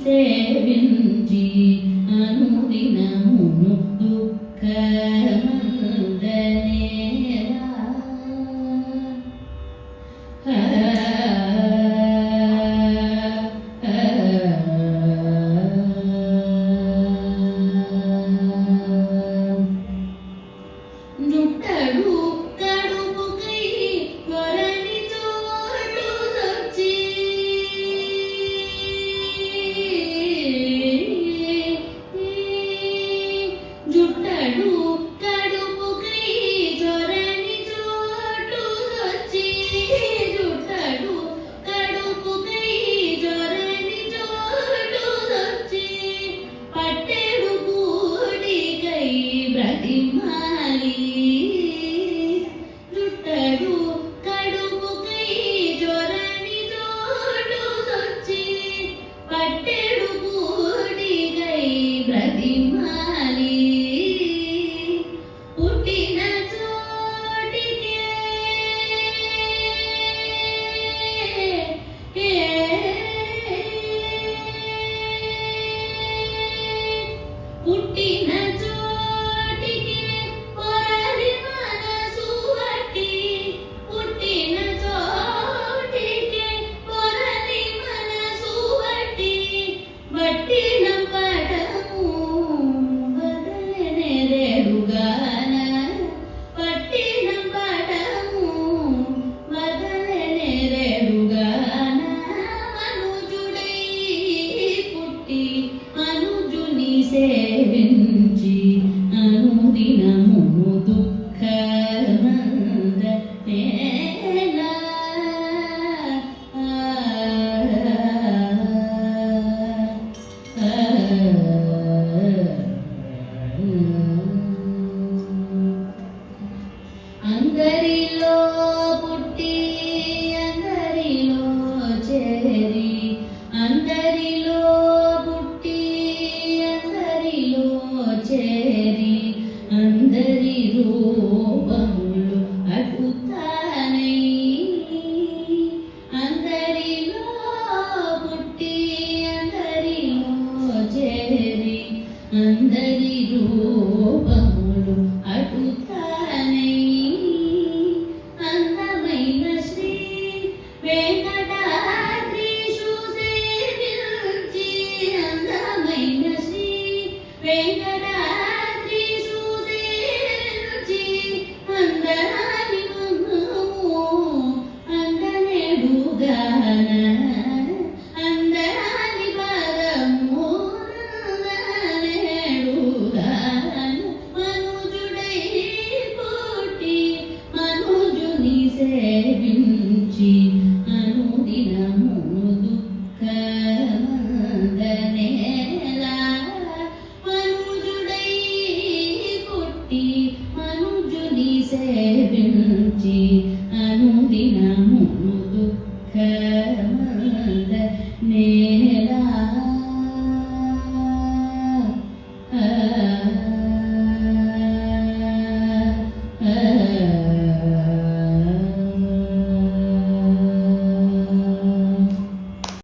సేవించి అనుదినమును దుఃఖమందనేలా జుట్టడు కడుపుకై కొరని చోటు సొచ్చి జుట్టడు కడుపుకై చొరని చోటు సొచ్చి జుట్టడు కడుపుకై చొరని చోటు సొచ్చి పట్టెడు కూడికై బ్రతిమాలి జుట్టడు కడుపుకై చొరని చోటు సొచ్చి పట్టెడు కూడికై బ్రతిమాలి పుట్టిన చోటికే పుట్టిన చోటికి పొరలి మనసు వట్టి పుట్టిన చోటికి పొరలి మనసు వట్టి వట్టిన పడము వదలెనెరెడుగాన పట్టిన పడము వదలెనెరెడుగాన మనుజుడై పుట్టి మనుజుని సేవించి అనుదినమును దుఃఖమందనేలా అందరిలో పుట్టి అందరిలో చేరి అందరిలో పుట్టి అందరిలో చేరి అందరి రూపములు అటుతానై అందరిలో పుట్టి అందరిలో చేరి అందరి రూపములు అటుతానై అందమైన శ్రీ వెంకటాద్రీషు సేవించి అందమైన శ్రీ వెంకటాద్రీషు సేవించి అందరాని మమ్ము అందనేడుగాన అందరాని పదము అందనేడుగాన మనుజుడై పుట్టి మనుజుని సేవించి అనుదినమును దుఃఖమందనేలా మనుజుడై పుట్టి మనుజుని సేవించి అనుదినమును దుఃఖమందనేలా